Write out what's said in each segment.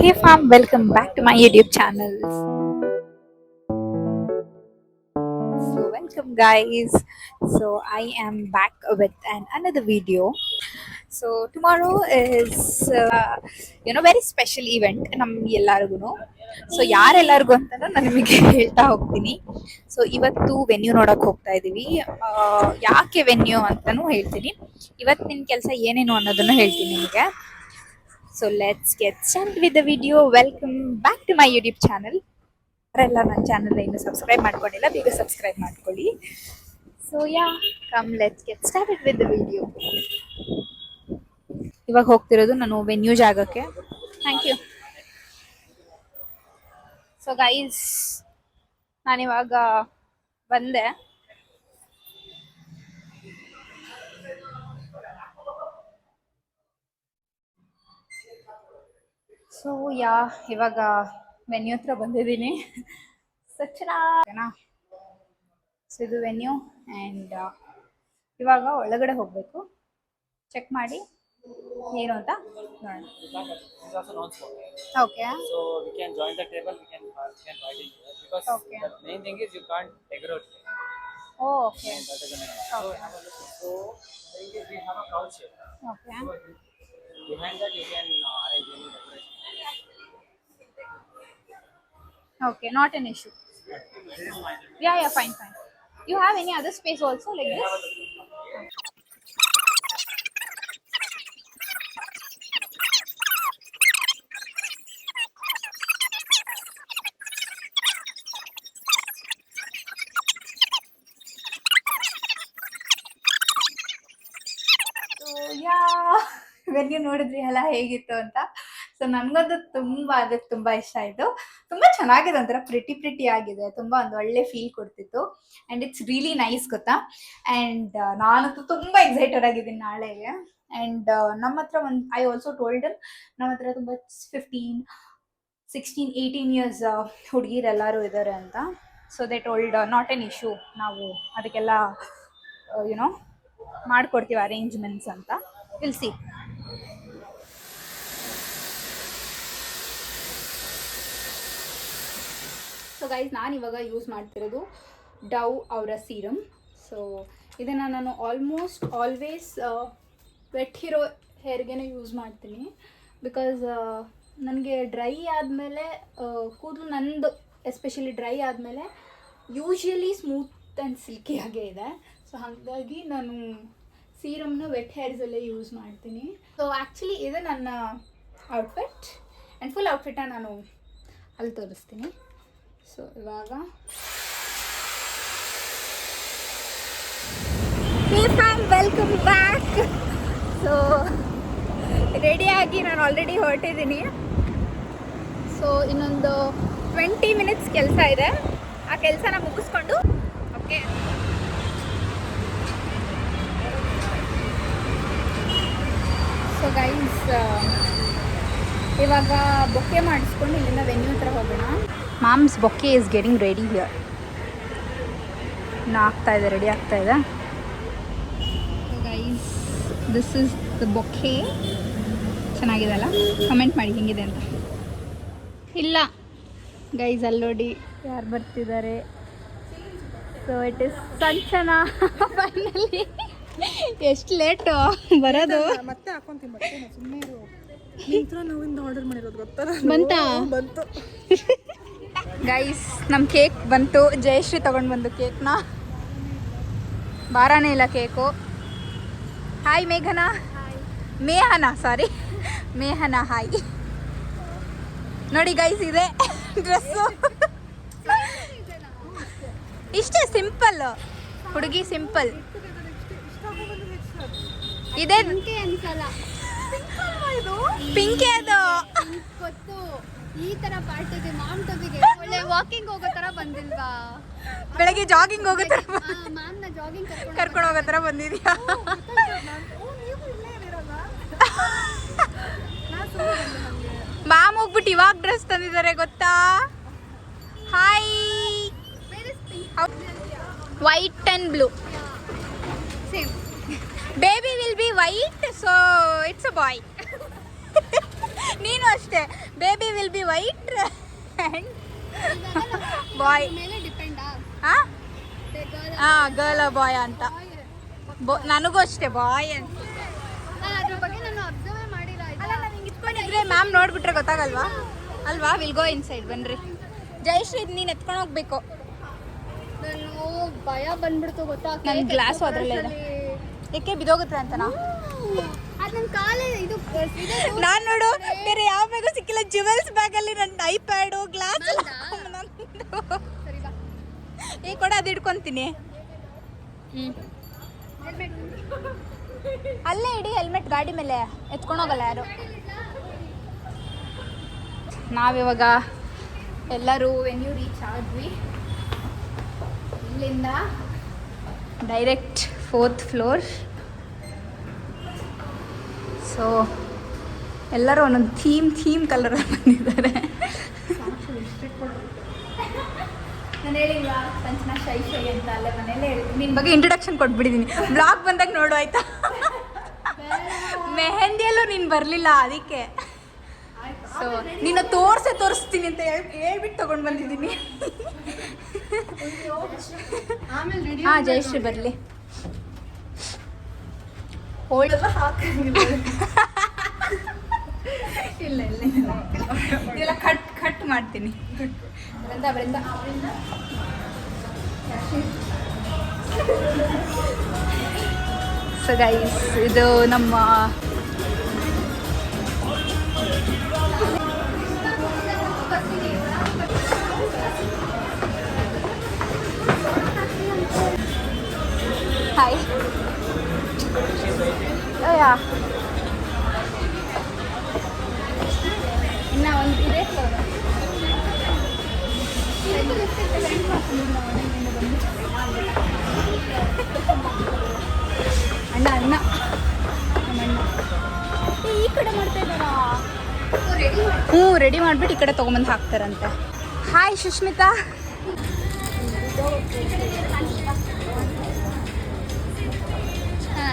Hey fam, welcome back to my YouTube channel. So welcome guys. So I am back with another video. So tomorrow is very special event ನಮ್ ಎಲ್ಲರಿಗೂ. So ಯಾರೆಲ್ಲರಿಗೂ ಅಂತ ನಾನು ನಿಮಗೆ ಹೇಳ್ತಾ ಹೋಗ್ತೀನಿ. So ಇವತ್ತು venue ನೋಡಕ್ ಹೋಗ್ತಾ ಇದೀವಿ. ಯಾಕೆ ವೆನ್ಯೂ ಅಂತಾನು ಹೇಳ್ತೀನಿ. ಇವತ್ತಿನ ಕೆಲಸ ಏನೇನು ಅನ್ನೋದನ್ನು ಹೇಳ್ತೀನಿ ನಿಮಗೆ. So let's get started with the video. Welcome back to my YouTube channel. ಯಾರೆಲ್ಲ ನನ್ನ ಚಾನಲ್ ಇನ್ನು ಸಬ್ಸ್ಕ್ರೈಬ್ ಮಾಡ್ಕೊಂಡಿಲ್ಲ ಬೇಗ ಸಬ್ಸ್ಕ್ರೈಬ್ ಮಾಡ್ಕೊಳ್ಳಿ. So yeah come let's get started with the video. ಇವಾಗ ಹೋಗ್ತಿರೋದು ನಾನು ವೆನ್ಯೂ ಜಾಗಕ್ಕೆ. Thank you. ಸೊ ಗೈಸ್ ನಾನಿವಾಗ ಬಂದೆ. ಸೊ ಇವಾಗ ವೆನ್ಯೂ ಹತ್ರ ಬಂದಿದ್ದೀನಿ. ಸೊ ಇದು ವೆನ್ಯೂ ಆ್ಯಂಡ್ ಇವಾಗ ಒಳಗಡೆ ಹೋಗಬೇಕು. ಚೆಕ್ ಮಾಡಿ ಏನು ಅಂತ ನೋಡೋಣ. Okay. So we can join the table. We can write it here because Okay. the main thing is you can't decorate here. Oh okay. That is the main thing. So have a look. So thing is we have a couch here. Okay. So behind that you can arrange any decoration. Okay, not an issue. This is mine. Yeah, fine. You have any other space also like this? So venue ನೋಡಿದ್ರಿ ಅಲ್ಲ ಹೇಗಿತ್ತು ಅಂತ. So ನನಗದು ತುಂಬಾ ಇಷ್ಟ ಆಯಿತು. ತುಂಬಾ ಚೆನ್ನಾಗಿದೆ, ಒಂಥರ ಪ್ರಿಟಿ ಆಗಿದೆ. ತುಂಬಾ ಒಂದು ಒಳ್ಳೆ ಫೀಲ್ ಕೊಡ್ತಿತ್ತು ಆ್ಯಂಡ್ ಇಟ್ಸ್ ರಿಯಲಿ ನೈಸ್ ಗೊತ್ತಾ. ಆ್ಯಂಡ್ ನಾನಂತೂ ತುಂಬಾ ಎಕ್ಸೈಟೆಡ್ ಆಗಿದ್ದೀನಿ ನಾಳೆಗೆ. ಆ್ಯಂಡ್ ನಮ್ಮ ಹತ್ರ ಐ ಆಲ್ಸೋ ಟೋಲ್ಡ್ ನಮ್ಮ ಹತ್ರ ತುಂಬ 15, 16, 18 ಇಯರ್ಸ್ ಹುಡುಗಿರೆಲ್ಲರೂ ಇದ್ದಾರೆ ಅಂತ. So they told not an issue, ನಾವು ಅದಕ್ಕೆಲ್ಲ ಮಾಡ್ಕೊಡ್ತೀವಿ ಅರೇಂಜ್ಮೆಂಟ್ಸ್ ಅಂತ. Will see. ಸೊ ಗೈಸ್ ನಾನು ಇವಾಗ ಯೂಸ್ ಮಾಡ್ತಿರೋದು ಡವ್ ಅವರ ಸೀರಮ್. ಸೊ ಇದನ್ನು ನಾನು ಆಲ್ಮೋಸ್ಟ್ ಆಲ್ವೇಸ್ ವೆಟ್ ಇರೋ ಹೇರ್ಗೆ ಯೂಸ್ ಮಾಡ್ತೀನಿ. ಬಿಕಾಸ್ ನನಗೆ ಡ್ರೈ ಆದಮೇಲೆ ಕೂದಲು ನಂದು ಎಸ್ಪೆಷಲಿ ಡ್ರೈ ಆದಮೇಲೆ ಯೂಶ್ವಲಿ ಸ್ಮೂತ್ ಆ್ಯಂಡ್ ಸಿಲ್ಕಿಯಾಗೇ ಇದೆ. ಸೊ ಹಾಗಾಗಿ ನಾನು ಸೀರಮ್ನ ವೆಟ್ ಹೇರ್ಸಲ್ಲೇ ಯೂಸ್ ಮಾಡ್ತೀನಿ. ಸೊ ಆ್ಯಕ್ಚುಲಿ ಇದು ನನ್ನ ಔಟ್ಫಿಟ್ ಆ್ಯಂಡ್ ಫುಲ್ ಔಟ್ಫಿಟ್ಟನ್ನು ನಾನು ಅಲ್ಲಿ ತೋರಿಸ್ತೀನಿ. ಸೊ ಇವಾಗ ವೆಲ್ಕಮ್ ಬ್ಯಾಕ್. ಸೊ ರೆಡಿಯಾಗಿ ನಾನು ಆಲ್ರೆಡಿ ಹೊರಟಿದ್ದೀನಿ. ಸೊ ಇನ್ನೊಂದು 20 ಮಿನಿಟ್ಸ್ ಕೆಲಸ ಇದೆ. ಆ ಕೆಲಸನ ಮುಗಿಸ್ಕೊಂಡು ಓಕೆ. ಸೊ ಗೈಸ್ ಇವಾಗ ಬೊಕ್ಕೆ ಮಾಡಿಸ್ಕೊಂಡು ಇಲ್ಲಿಂದ ವೆನ್ಯೂ ಹತ್ರ ಹೋಗೋಣ. Moms bouquet is getting ready here. ಇನ್ನು ರೆಡಿ ಆಗ್ತಾ ಇದೆ. Guys this is the bouquet. ಚೆನ್ನಾಗಿದೆ ಅಲ್ಲ? ಕಮೆಂಟ್ ಮಾಡಿ ಹೆಂಗಿದೆ ಅಂತ. ಇಲ್ಲ ಗೈಸ್ ಅಲ್ಲೋಡಿ ಯಾರು ಬರ್ತಿದ್ದಾರೆ. So it is Sanchana. Finally ಎಷ್ಟು ಲೇಟು ಬರೋದು. ಮತ್ತೆ ಹಾಕೊಂತೀನಿ ಮತ್ತೆ ಸುಮ್ಮನೆ ನಾವಿಂದ ಆರ್ಡರ್ ಮಾಡಿರೋದು ಗೊತ್ತಾ? ಬಂತು ಗೈಸ್ ನಮ್ಮ ಕೇಕ್ ಬಂತು. ಜಯಶ್ರೀ ತಗೊಂಡು ಬಂದು ಕೇಕ್ನ. ಬಾರಾನೇ ಇಲ್ಲ ಕೇಕು. ಹಾಯ್ ಮೇಘನಾ. ಮೇಹನಾ ಹಾಯ್. ನೋಡಿ ಗೈಸ್ ಇದೆ ಡ್ರೆಸ್ಸು. ಇಷ್ಟೇ ಸಿಂಪಲ್ ಹುಡುಗಿ, ಸಿಂಪಲ್ ಇದೆ. ಪಿಂಕಿ ಅದು ಗೊತ್ತು. ಈ ತರ ಪಾರ್ಟಿಗೆ ಮಾಮ್ ಟಬಿಗೆ ಒಳ್ಳೆ ವಾಕಿಂಗ್ ಹೋಗೋ ತರ ಬಂದಿಲ್ವಾ? ಬೆಳಗ್ಗೆ ಜಾಗಿಂಗ್ ಹೋಗೋ ತರ ಮ್ಯಾಮ್ ನ ಜಾಗಿಂಗ್ ಕರ್ಕೊಂಡು ಹೋಗೋ ತರ ಬಂದಿದ್ಯಾ? ಮ್ಯಾಮ್ ಹೋಗ್ಬಿಟ್ಟು ಇವಾಗ ಡ್ರೆಸ್ ತಂದಿದ್ದಾರೆ ಗೊತ್ತಾ? Hi. White and blue. Same. Baby will be white, so it's a boy. ನೀನು ಅಷ್ಟೇ, baby will be white and boy. ಮೇಲೆ ಡಿಪೆಂಡಾ ಹಾಂ ಗರ್ಲ್ ಬಾಯ್ ಅಂತ. ನನಗೂ ಅಷ್ಟೇ ಬಾಯ್ ಅಂತ. ನಾನು ಅದ್ರ ಬಗ್ಗೆ ನಾನು ಅಬ್ಸರ್ವ್ ಮಾಡಿಲ್ಲ. ಅಲ್ಲ ನಾನು ಹಿಂಗೆ ಇಟ್ಕೊಂಡಿದ್ರೆ ಮ್ಯಾಮ್ ನೋಡ್ಬಿಟ್ರೆ ಗೊತ್ತಾಗಲ್ವಾ ಅಲ್ವಾ? ವಿಲ್ ಗೋ ಇನ್ಸೈಡ್ ಬನ್ರಿ. ಜಯಶ್ರೀ ನೀನು ಎತ್ಕೊಂಡು ಹೋಗ್ಬೇಕು. ನಾನು ಭಯ ಬಂದ್ಬಿಡ್ತು ಗೊತ್ತಾ. ನನ್ನ ಗ್ಲಾಸು ಅದರಲ್ಲೇ ಇದೆ. ಏಕೆ ಬಿದೋಗುತ್ತೆ ಅಂತನಾ? ಅದು ನನ್ನ ಕಾಲೇ ಇದು ನಾನು ನೋಡು ಬೇರೆ ಯಾವ ಬ್ಯಾಗು ಸಿಕ್ಕಿಲ್ಲ. ಜುವೆಲ್ಸ್ ಬ್ಯಾಗಲ್ಲಿ ನನ್ನ ಐಪ್ಯಾಡು ಗ್ಲಾಸ್ ಸರಿ ಬಾ. ಕೊಡ ಅದು ಇಟ್ಕೊತೀನಿ. ಅಲ್ಲೇ ಇಡಿ ಹೆಲ್ಮೆಟ್ ಗಾಡಿ ಮೇಲೆ, ಎತ್ಕೊಂಡೋಗಲ್ಲ ಯಾರು. ನಾವಿವಾಗ ಎಲ್ಲರೂ ವೆನ್ಯೂ ರೀಚ್ ಆದ್ವಿ. ಇಲ್ಲಿಂದ ಡೈರೆಕ್ಟ್ 4th ಫ್ಲೋರ್. ಸೊ ಎಲ್ಲರೂ ಒಂದೊಂದು ಥೀಮ್ ಕಲರ್ ಬಂದಿದ್ದಾರೆ. ನಾನು ಹೇಳಿಲ್ವಾ ಸಂಚನ ಶೈ ಅಂತ, ಅಲ್ಲೇ ಮನೇಲೆ ಹೇಳ್ತೀನಿ. ನಿನ್ನ ಬಗ್ಗೆ ಇಂಟ್ರೊಡಕ್ಷನ್ ಕೊಟ್ಬಿಟ್ಟಿದ್ದೀನಿ. ಬ್ಲಾಗ್ ಬಂದಾಗ ನೋಡು ಆಯ್ತಾ? ಮೆಹಂದಿಯಲ್ಲೂ ನೀನು ಬರಲಿಲ್ಲ ಅದಕ್ಕೆ. ಸೊ ನಿನ್ನ ತೋರಿಸ್ತೀನಿ ಅಂತ ಹೇಳ್ಬಿಟ್ಟು ತೊಗೊಂಡು ಬಂದಿದ್ದೀನಿ. ಹಾಂ ಜಯಶ್ರೀ ಬರಲಿ. ಇಲ್ಲ ಇಲ್ಲ ಕಟ್ ಮಾಡ್ತೀನಿ. ಬರಿಂದ ಸೊ ಗೈಸ್, ಇದು ನಮ್ಮ ಹಾಯ್. ಇನ್ನ ಒಂದು ಇದೆ ಅಣ್ಣ ನಮ್ಮಣ್ಣ ಈ ಕಡೆ ಮಾಡ್ತಾ ಇದ್ದಾರಾ? ರೆಡಿ ಮಾಡಿಬಿಟ್ಟು ಈ ಕಡೆ ತೊಗೊಂಬಂದು ಹಾಕ್ತಾರಂತೆ. ಹಾಯ್ ಸುಷ್ಮಿತಾ.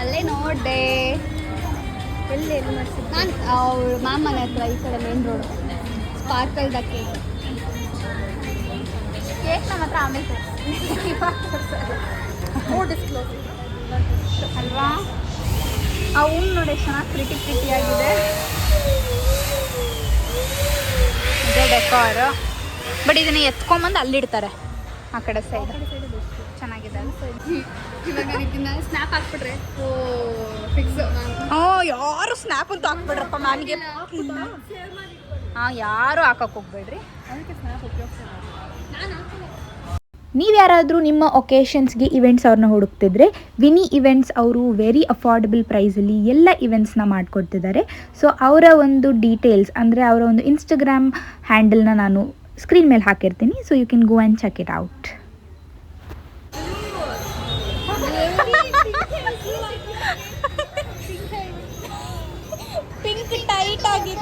ಅಲ್ಲೇ ನೋಡಿದೆ. ಎಲ್ಲಿ ಮಾಡಿಸಿದ್ದು? ನಾನು ಅವ್ರ ಮಾಮನ ಹತ್ರ ಈ ಕಡೆ ಮೇನ್ ರೋಡ್ ಸ್ಪಾರ್ಕಲ್ದ ಕೇಕ್. ನಮ್ಮ ಹತ್ರ ಆಮೇಲೆ ಅಲ್ವಾ? ಆ ಹೂವು ನೋಡಿ ಚೆನ್ನಾಗಿ ಪ್ರೀತಿಯಾಗಿದೆ. ಇದೇ ಡೆಕೋರ್. ಬಟ್ ಇದನ್ನು ಎತ್ಕೊಂಬಂದು ಅಲ್ಲಿಡ್ತಾರೆ ಆ ಕಡೆ ಸೈಡ್. ಚೆನ್ನಾಗಿದೆ ಅಲ್ಲ? ಇವಾಗ ಇದನ್ನ ಸ್ನ್ಯಾಪ್ ಹಾಕ್ಬಿಟ್ರೆ ಫಿಕ್ಸ್. ಯಾರು ಸ್ನ್ಯಾಪ್ ಅಂತ ಹಾಕ್ಬಿಡ್ರಪ್ಪ ಮ್ಯಾಮ್ಗೆ. ಯಾರು ಹಾಕಕ್ಕೆ ಹೋಗ್ಬೇಡ್ರಿ. ನೀವು ಯಾರಾದರೂ ನಿಮ್ಮ ಒಕೇಶನ್ಸ್ಗೆ ಇವೆಂಟ್ಸ್ ಅವ್ರನ್ನ ಹುಡುಕ್ತಿದ್ರೆ ವಿನಿ ಇವೆಂಟ್ಸ್ ಅವರು ವೆರಿ ಅಫೋರ್ಡಬಲ್ ಪ್ರೈಸಲ್ಲಿ ಎಲ್ಲ ಇವೆಂಟ್ಸ್ನ ಮಾಡಿಕೊಡ್ತಿದ್ದಾರೆ. ಸೊ ಅವರ ಒಂದು ಡೀಟೇಲ್ಸ್ ಅಂದರೆ ಅವರ ಒಂದು ಇನ್ಸ್ಟಾಗ್ರಾಮ್ ಹ್ಯಾಂಡಲ್ನ ನಾನು ಸ್ಕ್ರೀನ್ ಮೇಲೆ ಹಾಕಿರ್ತೀನಿ. So you can go and check it out. Pink tight ಆಗಿ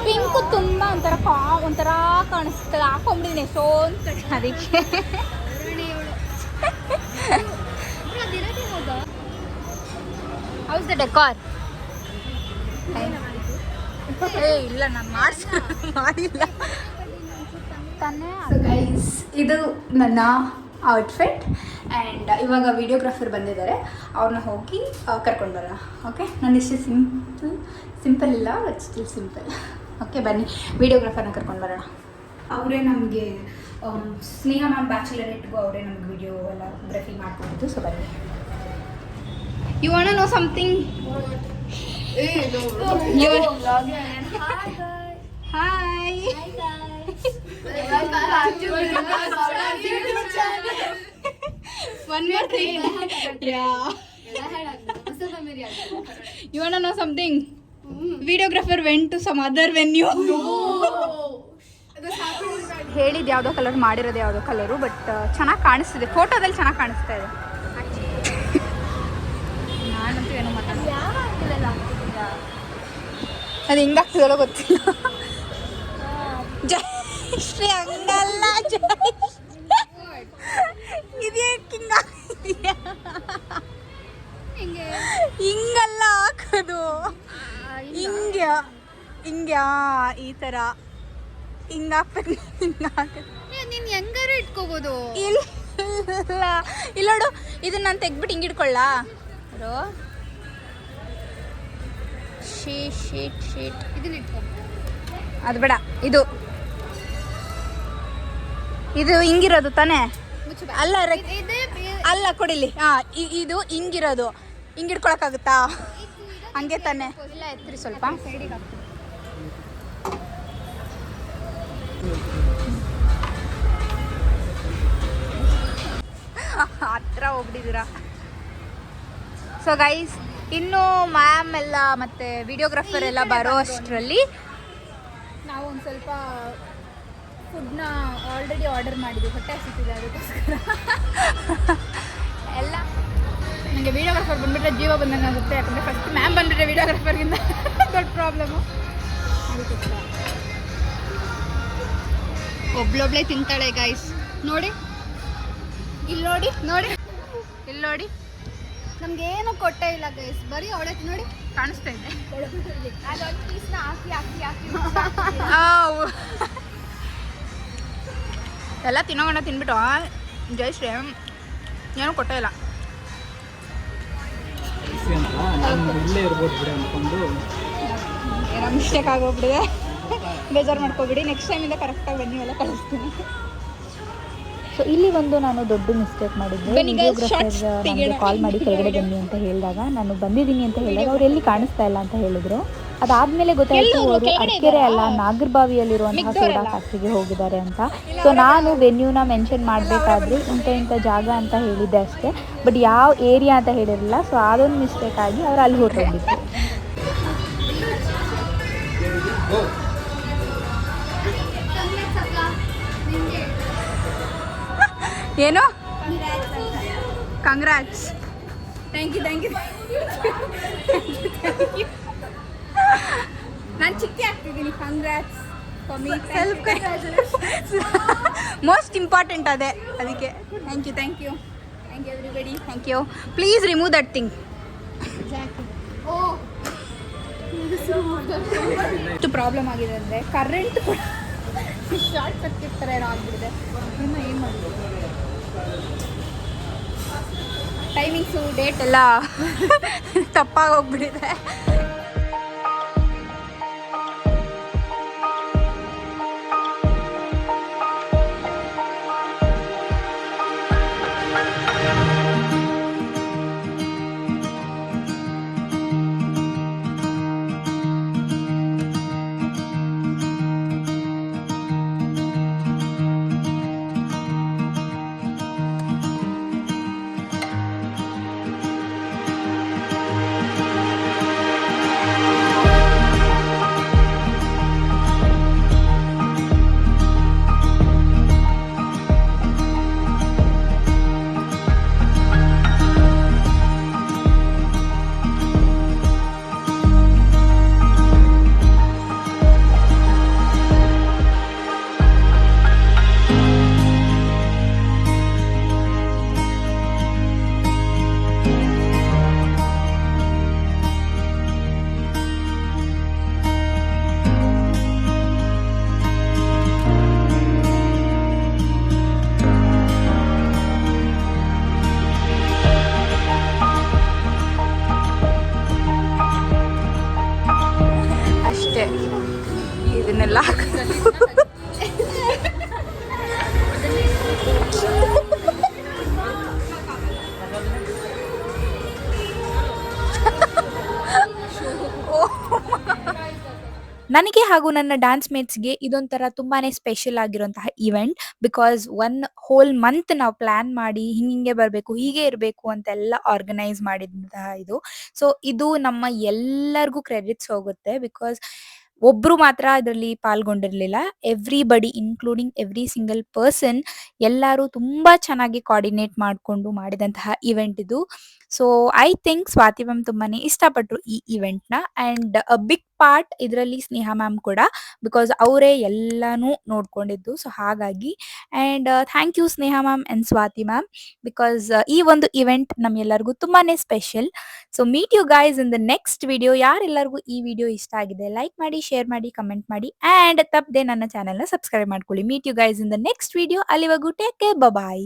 ಪಿಂಕು ತುಂಬ ಒಂಥರ ಕಾಣಿಸ್ತದೆ. ಹಾಕೊಂಬಿಡಿದ್ದೀನಿ ಸೋ ಅಂತ ಅದಕ್ಕೆ. How's the decor? ಇಲ್ಲ ನಾನು ಮಾಡಿಲ್ಲ ತಾನೇ. ಗೈಸ್, ಇದು ನನ್ನ ಔಟ್ಫಿಟ್. ಆ್ಯಂಡ್ ಇವಾಗ ವಿಡಿಯೋಗ್ರಾಫರ್ ಬಂದಿದ್ದಾರೆ, ಅವ್ರನ್ನ ಹೋಗಿ ಕರ್ಕೊಂಡು ಬರೋಣ. ಓಕೆ, ನಾನು ಇಷ್ಟು ಸಿಂಪಲ್ ಇಲ್ಲ, ಬಟ್ ಸ್ಟಿಲ್ ಸಿಂಪಲ್. ಓಕೆ ಬನ್ನಿ, ವಿಡಿಯೋಗ್ರಾಫರ್ನ ಕರ್ಕೊಂಡು ಬರೋಣ. ಅವರೇ ನಮಗೆ ಸ್ನೇಹ ಮ್ಯಾಮ್ ಬ್ಯಾಚುಲರೇಟ್ಗೂ ಅವರೇ ನಮ್ಗೆ ವಿಡಿಯೋ ಎಲ್ಲ ಗ್ರಫಿ ಮಾಡ್ಕೊಂಡಿದ್ದು. ಸೊ ಬನ್ನಿ. You want to know something? Hi. One more thing. Yeah. You wanna know something? Videographer went to some other venue. ಹೇಳಿದ್ದು ಯಾವುದೋ ಕಲರ್, ಮಾಡಿರೋದು ಯಾವುದೋ ಕಲರು, ಬಟ್ ಚೆನ್ನಾಗಿ ಕಾಣಿಸ್ತಿದೆ. ಫೋಟೋದಲ್ಲಿ ಚೆನ್ನಾಗಿ ಕಾಣಿಸ್ತಾ ಇದೆ. ನಾನಂತೂ ಏನೋ ಮಾತಾಡ್ತೀನಿ. ಅದು ಹೆಂಗಾಗ್ತಿದಲ್ಲೋ ಗೊತ್ತಿಲ್ಲ. ಜಯಶ್ರೀ ಹಂಗಲ್ಲ, ಇದೇ ಹಿಂಗಾಗ್ತಿದೆಯಾ? ಹೆಂಗೆ ಹಿಂಗಲ್ಲ ಹಾಕೋದು, ಹಿಂಗೆ ಹಿಂಗೆ ಈ ಥರ ಹಿಂಗೆ ಹಾಕ್ಬೇಕು, ಹಿಂಗೆ ಹಾಕೋದು. ನೀನ್ ಹೆಂಗಾರು ಇಟ್ಕೋಬಹುದು. ಇಲ್ಲ ಇಲ್ಲ ನೋಡು, ಇದನ್ನ ನಾನು ತೆಗ್ಬಿಟ್ಟು ಹಿಂಗೆ ಇಟ್ಕೊಳ್ಳಾ? ಶೀಟ್ ಇದನ್ನ ಇಟ್ಕೋ. ಅದು ಬೇಡ, ಇದು ಹಿಂಗಿರೋದು ತಾನೇ? ಮುಚ್ಚು ಬಾ. ಅಲ್ಲ ಇದೇ ಅಲ್ಲ ಕೊಡಿಲಿ. ಇದು ಹಿಂಗಿರೋದು, ಹಿಂಗೆ ಇಟ್ಕೊಳಕ್ಕಾಗುತ್ತಾ? ಹಂಗೆ ತಾನೆ? ಇಲ್ಲ ಎತ್ತರಿ ಸ್ವಲ್ಪ ಸೈಡಿಗೆ ಹಾಕ್ತೀನಿ. ಹತ್ರ ಹೋಗ್ಬಿಟ್ಟಿದ್ದೀರಾ. ಸೊ ಗೈಸ್, ಇನ್ನು ಮ್ಯಾಮ್ ಎಲ್ಲ ಮತ್ತೆ ವಿಡಿಯೋಗ್ರಾಫರ್ ಎಲ್ಲ ಬರೋ ಅಷ್ಟರಲ್ಲಿ ನಾವು ಒಂದು ಸ್ವಲ್ಪ ಫುಡ್ನ ಆಲ್ರೆಡಿ ಆರ್ಡರ್ ಮಾಡಿದ್ವಿ, ಹೊಟ್ಟೆ ಹಸಿತಿದೆ ಅದಕ್ಕೋಸ್ಕರ. ಎಲ್ಲ ನನಗೆ ವಿಡಿಯೋಗ್ರಾಫರ್ ಬಂದುಬಿಟ್ರೆ ಜೀವ ಬಂದಂಗೆ ಆಗುತ್ತೆ, ಯಾಕಂದರೆ ಫಸ್ಟ್ ಮ್ಯಾಮ್ ಬಂದುಬಿಟ್ರೆ ವಿಡಿಯೋಗ್ರಾಫರ್ಗಿಂತ ದೊಡ್ಡ ಪ್ರಾಬ್ಲಮ್ಮು. ಅದಕ್ಕೋಸ್ಕರ ಒಬ್ಳೊಬ್ಳೆ ತಿಂತಾಳೆ ಗೈಸ್. ನೋಡಿ ಇಲ್ಲಿ ನೋಡಿ ನೋಡಿ ಇಲ್ಲಿ ನೋಡಿ, ನಮ್ಗೇನು ಕೊಟ್ಟೇ ಇಲ್ಲ ಗೈಸ್, ಬರೀ ಅವಳೆ ನೋಡಿ ಕಾಣಿಸ್ತಾ ಇದೆ. ಅದೊಂದು ಪೀಸ್ನ ಹಾಕಿ ಹಾಕಿ ಹಾಕಿ ಎಲ್ಲ ತಿನ್ನೋಣ ತಿನ್ಬಿಟ್ಟು ಜಯಶ್ರೀ ಏನೂ ಕೊಟ್ಟೇ ಇಲ್ಲ. ಇಲ್ಲೇ ಇರ್ಬೋದು ಬಿಡಿ ಅಂದ್ಕೊಂಡು ಏನೋ ಮಿಸ್ಟೇಕ್ ಆಗೋಗ್ಬಿಟ್ಟಿದೆ, ಬೇಜಾರು ಮಾಡ್ಕೊಬಿಡಿ. ನೆಕ್ಸ್ಟ್ ಟೈಮಿಂದ ಕರೆಕ್ಟಾಗಿ ಬನ್ನಿ, ಎಲ್ಲ ಕಳಿಸ್ತೀನಿ. ಸೊ ಇಲ್ಲಿ ಒಂದು ನಾನು ದೊಡ್ಡ ಮಿಸ್ಟೇಕ್ ಮಾಡಿದ್ದೆ. ವಿಡಿಯೋಗ್ರಾಫರ್ ನನಗೆ ಕಾಲ್ ಮಾಡಿ ಕೆಳಗಡೆ ಬನ್ನಿ ಅಂತ ಹೇಳಿದಾಗ ನಾನು ಬಂದಿದ್ದೀನಿ ಅಂತ ಹೇಳಿದಾಗ ಅವ್ರು ಎಲ್ಲಿ ಕಾಣಿಸ್ತಾ ಇಲ್ಲ ಅಂತ ಹೇಳಿದ್ರು. ಅದಾದ್ಮೇಲೆ ಗೊತ್ತಾಯ್ತು ಅವರು ಅರಕೆರೆ ಅಲ್ಲ, ನಾಗರಬಾವಿಯಲ್ಲಿರುವಂತಹ ಸೋಡಾ ಫ್ಯಾಕ್ಟ್ರಿಗೆ ಹೋಗಿದ್ದಾರೆ ಅಂತ. ಸೊ ನಾನು ವೆನ್ಯೂನ ಮೆನ್ಷನ್ ಮಾಡಬೇಕಾದ್ರೆ ಇಂಥ ಜಾಗ ಅಂತ ಹೇಳಿದ್ದೆ ಅಷ್ಟೇ, ಬಟ್ ಯಾವ ಏರಿಯಾ ಅಂತ ಹೇಳಿರಲಿಲ್ಲ. ಸೊ ಅದೊಂದು ಮಿಸ್ಟೇಕ್ ಆಗಿ ಅವ್ರು ಅಲ್ಲಿ ಹೊರಟೋಗಿದ್ರು. ಏನು ಕಂಗ್ರಾಟ್ಸ್. ಥ್ಯಾಂಕ್ ಯು ನಾನು ಚಿಕ್ಕಿ ಆಗ್ತಿದ್ದೀನಿ. ಕಂಗ್ರಾಟ್ಸ್ ಸೆಲ್ಫ್ ಮೋಸ್ಟ್ ಇಂಪಾರ್ಟೆಂಟ್ ಅದೇ, ಅದಕ್ಕೆ thank you everybody. Thank you. Please remove that thing. ಎಷ್ಟು ಪ್ರಾಬ್ಲಮ್ ಆಗಿದೆ ಅಂದರೆ ಕರೆಂಟ್ ಕೂಡ ಶಾರ್ಟ್ ಸರ್ಕ್ಯೂಟ್ ಥರ ಏನೋ ಆಗಿಬಿಟ್ಟಿದೆ. ಇನ್ನು ಏನು ಮಾಡಿದೆ, ಟೈಮಿಂಗ್ಸು ಡೇಟ್ ಎಲ್ಲ ತಪ್ಪಾಗಿ ಹೋಗ್ಬಿಟ್ಟಿದೆ. ಇದನ್ನೆಲ್ಲ ನನಗೆ ಹಾಗೂ ನನ್ನ ಡ್ಯಾನ್ಸ್ ಮೇಟ್ಸ್ಗೆ ಇದೊಂಥರ ತುಂಬಾ ಸ್ಪೆಷಲ್ ಆಗಿರುವಂತಹ ಇವೆಂಟ್. ಬಿಕಾಸ್ 1 ಹೋಲ್ ಮಂತ್ ನಾವು ಪ್ಲ್ಯಾನ್ ಮಾಡಿ ಹಿಂಗೆ ಬರಬೇಕು, ಹೀಗೆ ಇರಬೇಕು ಅಂತೆಲ್ಲ ಆರ್ಗನೈಸ್ ಮಾಡಿದಂತಹ ಇದು. ಸೊ ಇದು ನಮ್ಮ ಎಲ್ಲರಿಗೂ ಕ್ರೆಡಿಟ್ಸ್ ಹೋಗುತ್ತೆ. ಬಿಕಾಸ್ ಒಬ್ಬರು ಮಾತ್ರ ಅದರಲ್ಲಿ ಪಾಲ್ಗೊಂಡಿರಲಿಲ್ಲ. Everybody including every single person ಎಲ್ಲರೂ ತುಂಬ ಚೆನ್ನಾಗಿ ಕೋಆರ್ಡಿನೇಟ್ ಮಾಡಿಕೊಂಡು ಮಾಡಿದಂತಹ ಇವೆಂಟ್ ಇದು. So I think Swathi ma'am ತುಂಬಾ ಇಷ್ಟಪಟ್ಟರು ಈ ಇವೆಂಟ್ನ. ಆ್ಯಂಡ್ ಅ ಬಿಗ್ ಪಾರ್ಟ್ ಇದರಲ್ಲಿ ಸ್ನೇಹ ಮ್ಯಾಮ್ ಕೂಡ, ಬಿಕಾಸ್ ಅವರೇ ಎಲ್ಲಾನು ನೋಡ್ಕೊಂಡಿದ್ದು. ಸೊ ಹಾಗಾಗಿ and thank you Sneha ma'am and Swathi ma'am, because ಈ ಒಂದು ಇವೆಂಟ್ ನಮ್ಮೆಲ್ಲರಿಗೂ ತುಂಬಾ special. So meet you guys in the next video. ಯಾರೆಲ್ಲರಿಗೂ ಈ ವಿಡಿಯೋ ಇಷ್ಟ ಆಗಿದೆ ಲೈಕ್ ಮಾಡಿ, ಶೇರ್ ಮಾಡಿ, ಕಮೆಂಟ್ ಮಾಡಿ ಆ್ಯಂಡ್ ತಪ್ಪದೆ ನನ್ನ ಚಾನೆಲ್ನ ಸಬ್ಸ್ಕ್ರೈಬ್ ಮಾಡ್ಕೊಳ್ಳಿ. Meet you guys in the next video. ಅಲ್ಲಿವರೆಗೂ ಟೇಕ್ ಕೇರ್, ಬಾಯ್.